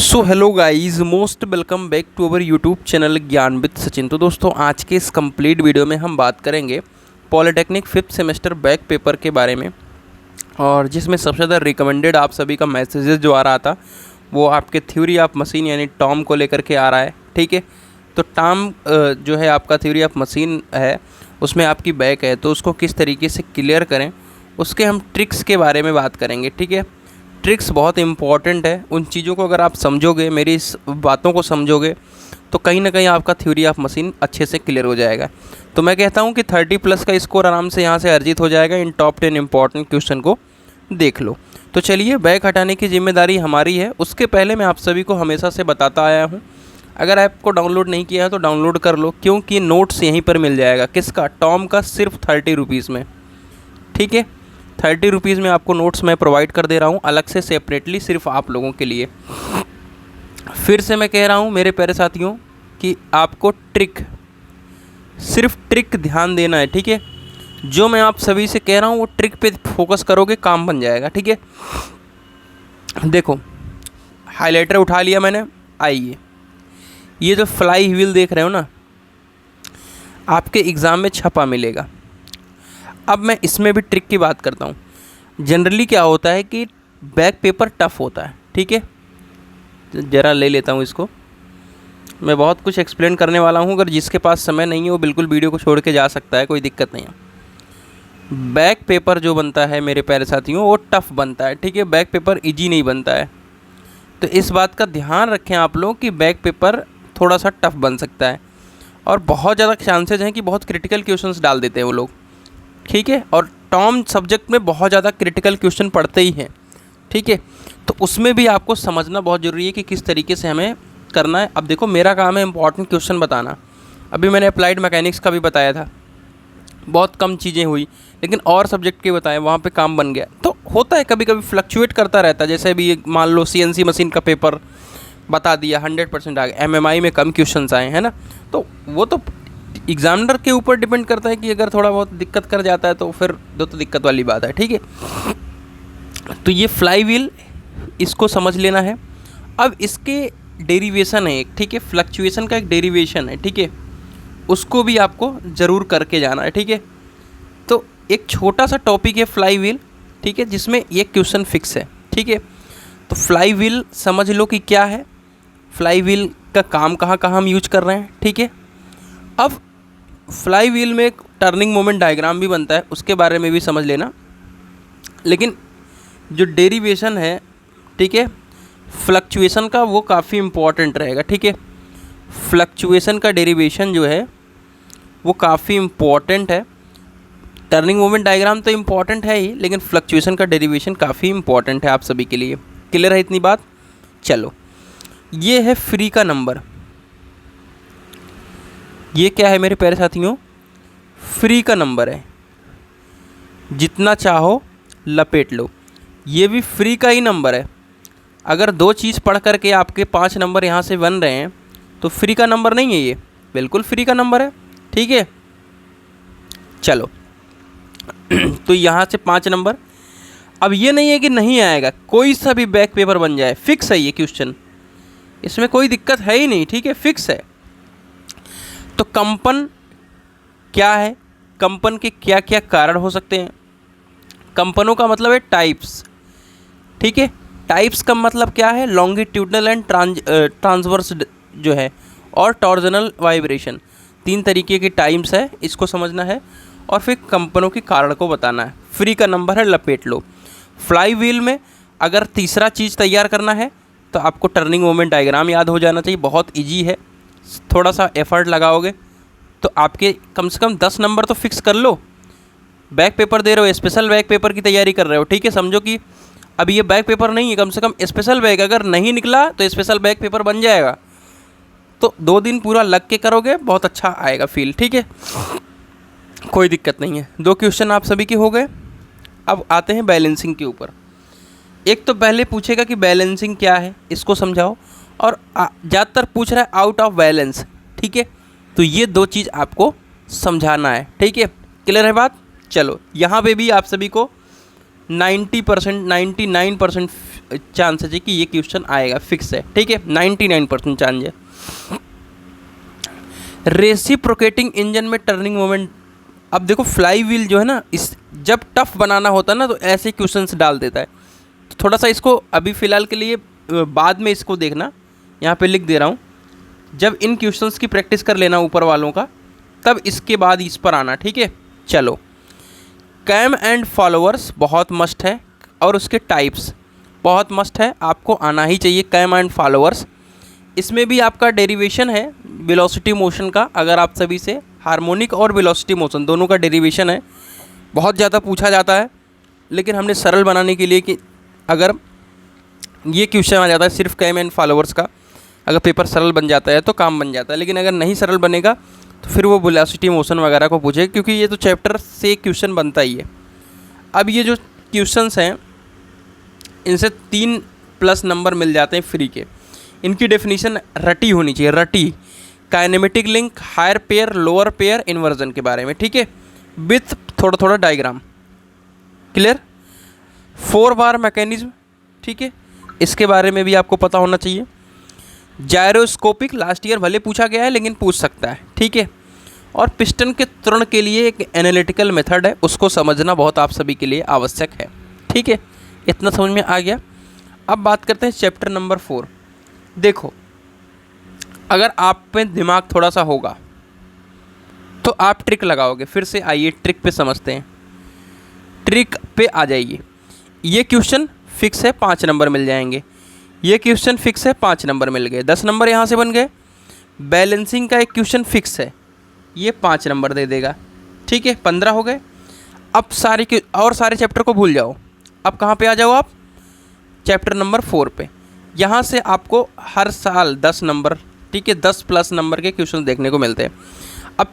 So hello guys, most welcome back to our YouTube channel Gyan with Sachin. तो दोस्तों, आज के इस कंप्लीट वीडियो में हम बात करेंगे polytechnic 5th semester back paper के बारे में, और जिसमें सबसे ज़्यादा रिकमेंडेड आप सभी का मैसेजेस जो आ रहा था वो आपके थ्योरी ऑफ मशीन यानी टॉम को लेकर के आ रहा है। ठीक है, तो टॉम जो है आपका थ्योरी ऑफ मशीन है, उसमें आपकी बैक है, तो उसको किस तरीके से क्लियर करें उसके हम ट्रिक्स के बारे में बात करेंगे। ठीक है, ट्रिक्स बहुत इंपॉर्टेंट है। उन चीज़ों को अगर आप समझोगे, मेरी इस बातों को समझोगे, तो कहीं ना कहीं आपका थ्योरी ऑफ मशीन अच्छे से क्लियर हो जाएगा। तो मैं कहता हूँ कि 30+ का स्कोर आराम से यहाँ से अर्जित हो जाएगा। इन टॉप 10 इंपॉर्टेंट क्वेश्चन को देख लो। तो चलिए, बैक हटाने की जिम्मेदारी हमारी है। उसके पहले मैं आप सभी को हमेशा से बताता आया हूँ, अगर ऐप को डाउनलोड नहीं किया है तो डाउनलोड कर लो, क्योंकि नोट्स यहीं पर मिल जाएगा। किसका? टॉम का, सिर्फ 30 रुपीज़ में। ठीक है, 30 रुपीज़ में आपको नोट्स मैं प्रोवाइड कर दे रहा हूँ अलग से, सेपरेटली, सिर्फ आप लोगों के लिए। फिर से मैं कह रहा हूँ मेरे प्यारे साथियों कि आपको सिर्फ ट्रिक ध्यान देना है। ठीक है, जो मैं आप सभी से कह रहा हूँ वो ट्रिक पे फोकस करोगे, काम बन जाएगा। ठीक है, देखो, हाइलाइटर उठा लिया मैंने। आइए, ये जो फ्लाई व्हील देख रहे हो ना, आपके एग्ज़ाम में छपा मिलेगा। अब मैं इसमें भी ट्रिक की बात करता हूँ। जनरली क्या होता है कि बैक पेपर टफ होता है। ठीक है, ज़रा ले लेता हूँ इसको। मैं बहुत कुछ एक्सप्लेन करने वाला हूँ, अगर जिसके पास समय नहीं है वो बिल्कुल वीडियो को छोड़ के जा सकता है, कोई दिक्कत नहीं है। बैक पेपर जो बनता है मेरे प्यारे साथियों, वो टफ़ बनता है। ठीक है, बैक पेपर ईजी नहीं बनता है। तो इस बात का ध्यान रखें आप लोग कि बैक पेपर थोड़ा सा टफ़ बन सकता है, और बहुत ज़्यादा चांसेज हैं कि बहुत क्रिटिकल क्वेश्चंस डाल देते हैं वो लोग। ठीक है, और टॉम सब्जेक्ट में बहुत ज़्यादा क्रिटिकल क्वेश्चन पढ़ते ही हैं। ठीक है, तो उसमें भी आपको समझना बहुत ज़रूरी है कि किस तरीके से हमें करना है। अब देखो, मेरा काम है इंपॉर्टेंट क्वेश्चन बताना। अभी मैंने अप्लाइड मैकेनिक्स का भी बताया था, बहुत कम चीज़ें हुई, लेकिन और सब्जेक्ट के बताए, वहाँ पे काम बन गया। तो होता है, कभी कभी फ्लक्चुएट करता रहता है। जैसे अभी मान लो CNC मशीन का पेपर बता दिया, 100% आ गया। MMI में कम क्वेश्चन आए हैं ना, तो वो तो एग्जामिनर के ऊपर डिपेंड करता है कि अगर थोड़ा बहुत दिक्कत कर जाता है तो फिर तो दिक्कत वाली बात है। ठीक है, तो ये फ्लाई व्हील, इसको समझ लेना है। अब इसके डेरिवेशन है एक। ठीक है, फ्लक्चुएशन का एक डेरिवेशन है। ठीक है, उसको भी आपको ज़रूर करके जाना है। ठीक है, तो एक छोटा सा टॉपिक है फ्लाई व्हील। ठीक है, जिसमें ये क्वेश्चन फिक्स है। ठीक है, तो फ्लाई व्हील समझ लो कि क्या है, फ्लाई व्हील का काम कहाँ कहाँ हम यूज कर रहे हैं। ठीक है, अब फ्लाई व्हील में एक टर्निंग मोमेंट डायग्राम भी बनता है, उसके बारे में भी समझ लेना। लेकिन जो डेरिवेशन है, ठीक है, फ्लक्चुएशन का, वो काफ़ी इम्पॉर्टेंट रहेगा। ठीक है, फ्लक्चुएशन का डेरिवेशन जो है वो काफ़ी इम्पॉर्टेंट है। टर्निंग मोमेंट डायग्राम तो इम्पॉर्टेंट है ही, लेकिन फ्लक्चुएशन का डेरिवेशन काफ़ी इम्पॉर्टेंट है आप सभी के लिए। क्लियर है इतनी बात? चलो, ये है फ्री का नंबर। ये क्या है मेरे प्यारे साथियों? फ्री का नंबर है, जितना चाहो लपेट लो। ये भी फ्री का ही नंबर है। अगर दो चीज़ पढ़ करके आपके 5 नंबर यहाँ से बन रहे हैं तो फ्री का नंबर नहीं है, ये बिल्कुल फ्री का नंबर है। ठीक है, चलो तो यहाँ से 5 नंबर। अब ये नहीं है कि नहीं आएगा, कोई सा भी बैक पेपर बन जाए, फिक्स है ये क्वेश्चन, इसमें कोई दिक्कत है ही नहीं। ठीक है, फिक्स है। तो कंपन क्या है, कंपन के क्या क्या कारण हो सकते हैं? कंपनों का मतलब है टाइप्स। ठीक है, टाइप्स का मतलब क्या है? लॉन्गिट्यूडनल एंड ट्रांसवर्स जो है, और टॉर्जनल वाइब्रेशन। 3 तरीके के टाइप्स है, इसको समझना है, और फिर कंपनों के कारण को बताना है। फ्री का नंबर है, लपेट लो। फ्लाई व्हील में अगर तीसरा चीज़ तैयार करना है तो आपको टर्निंग मोमेंट डायग्राम याद हो जाना चाहिए। बहुत ईजी है, थोड़ा सा एफर्ट लगाओगे तो आपके कम से कम 10 नंबर तो फिक्स कर लो। बैक पेपर दे रहे हो, स्पेशल बैक पेपर की तैयारी कर रहे हो। ठीक है, समझो कि अब ये बैक पेपर नहीं है, कम से कम स्पेशल बैक, अगर नहीं निकला तो स्पेशल बैक पेपर बन जाएगा। तो 2 दिन पूरा लग के करोगे, बहुत अच्छा आएगा फील। ठीक है, कोई दिक्कत नहीं है। 2 क्वेश्चन आप सभी के हो गए। अब आते हैं बैलेंसिंग के ऊपर। एक तो पहले पूछेगा कि बैलेंसिंग क्या है, इसको समझाओ, और ज़्यादातर पूछ रहा है आउट ऑफ बैलेंस। ठीक है, तो ये 2 चीज़ आपको समझाना है। ठीक है, क्लियर है बात? चलो, यहाँ पे भी आप सभी को 90%, 99% चांसेस है कि ये क्वेश्चन आएगा, फिक्स है, ठीक है, 99% चांस है। रेसिप्रोकेटिंग इंजन में टर्निंग मोमेंट, अब देखो फ्लाई व्हील जो है ना, इस जब टफ बनाना होता है ना तो ऐसे क्वेश्चंस डाल देता है। तो थोड़ा सा इसको अभी फ़िलहाल के लिए बाद में इसको देखना, यहाँ पे लिख दे रहा हूँ, जब इन क्वेश्चंस की प्रैक्टिस कर लेना ऊपर वालों का, तब इसके बाद इस पर आना, ठीक है। चलो, कैम एंड फॉलोअर्स बहुत मस्ट है, और उसके टाइप्स बहुत मस्ट है, आपको आना ही चाहिए कैम एंड फॉलोअर्स। इसमें भी आपका डेरिवेशन है वेलोसिटी मोशन का, अगर आप सभी से हार्मोनिक और वेलोसिटी मोशन दोनों का डेरिवेशन है, बहुत ज़्यादा पूछा जाता है, लेकिन हमने सरल बनाने के लिए कि अगर ये क्वेश्चन आ जाता है सिर्फ कैम एंड फॉलोअर्स का, अगर पेपर सरल बन जाता है तो काम बन जाता है, लेकिन अगर नहीं सरल बनेगा तो फिर वो वेलोसिटी मोशन वगैरह को पूछे, क्योंकि ये तो चैप्टर से क्वेश्चन बनता ही है। अब ये जो क्वेश्चंस हैं इनसे 3+ नंबर मिल जाते हैं फ्री के। इनकी डेफिनेशन रटी होनी चाहिए, रटी, kinematic link, higher pair, lower pair, inversion के बारे में, ठीक है, विथ थोड़ा थोड़ा डायग्राम, क्लियर। 4 बार मैकेनिज्म, ठीक है, इसके बारे में भी आपको पता होना चाहिए। जायरोस्कोपिक, लास्ट ईयर भले पूछा गया है लेकिन पूछ सकता है, ठीक है। और पिस्टन के त्वरण के लिए एक एनालिटिकल मेथड है, उसको समझना बहुत आप सभी के लिए आवश्यक है, ठीक है। इतना समझ में आ गया। अब बात करते हैं चैप्टर नंबर 4। देखो, अगर आप में दिमाग थोड़ा सा होगा तो आप ट्रिक लगाओगे। फिर से आइए ट्रिक पे समझते हैं, ट्रिक पे आ जाइए। ये क्वेश्चन फिक्स है, 5 नंबर मिल जाएंगे। ये क्वेश्चन फिक्स है, 5 नंबर मिल गए, 10 नंबर यहाँ से बन गए। बैलेंसिंग का एक क्वेश्चन फिक्स है, ये 5 नंबर दे देगा, ठीक है, 15 हो गए। अब सारे चैप्टर को भूल जाओ। अब कहाँ पे आ जाओ आप, चैप्टर नंबर 4 पे। यहाँ से आपको हर साल 10 नंबर, ठीक है, 10+ नंबर के क्वेश्चन देखने को मिलते हैं। अब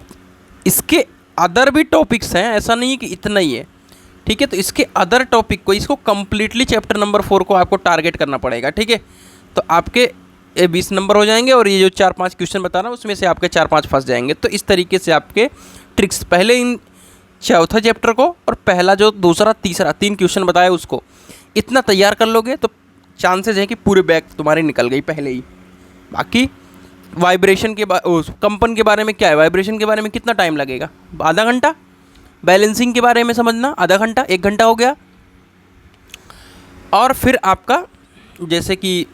इसके अदर भी टॉपिक्स हैं, ऐसा नहीं है कि इतना ही है, ठीक है। तो इसके अदर टॉपिक को, इसको कम्प्लीटली चैप्टर नंबर 4 को आपको टारगेट करना पड़ेगा, ठीक है। तो आपके 20 नंबर हो जाएंगे, और ये जो 4-5 क्वेश्चन बता रहा हूँ उसमें से आपके 4-5 फंस जाएंगे। तो इस तरीके से आपके ट्रिक्स, पहले इन चौथा चैप्टर को और पहला जो दूसरा तीसरा 3 क्वेश्चन बताया उसको इतना तैयार कर लोगे तो चांसेस हैं कि पूरे बैग तुम्हारी निकल गई पहले ही। बाकी वाइब्रेशन के कंपन के बारे में क्या है, वाइब्रेशन के बारे में कितना टाइम लगेगा, आधा घंटा। बैलेंसिंग के बारे में समझना, आधा घंटा, 1 घंटा हो गया। और फिर आपका जैसे कि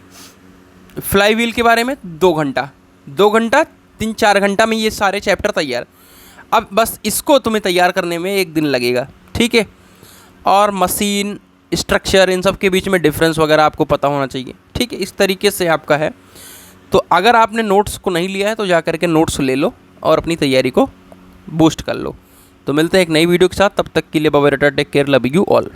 फ्लाई व्हील के बारे में 2 घंटा, 3-4 घंटा में ये सारे चैप्टर तैयार। अब बस इसको तुम्हें तैयार करने में 1 दिन लगेगा, ठीक है। और मशीन, स्ट्रक्चर, इन सब के बीच में डिफरेंस वगैरह आपको पता होना चाहिए, ठीक है। इस तरीके से आपका है। तो अगर आपने नोट्स को नहीं लिया है तो जा करके नोट्स ले लो और अपनी तैयारी को बूस्ट कर लो। तो मिलते हैं एक नई वीडियो के साथ, तब तक के लिए bye bye, take care, love you all.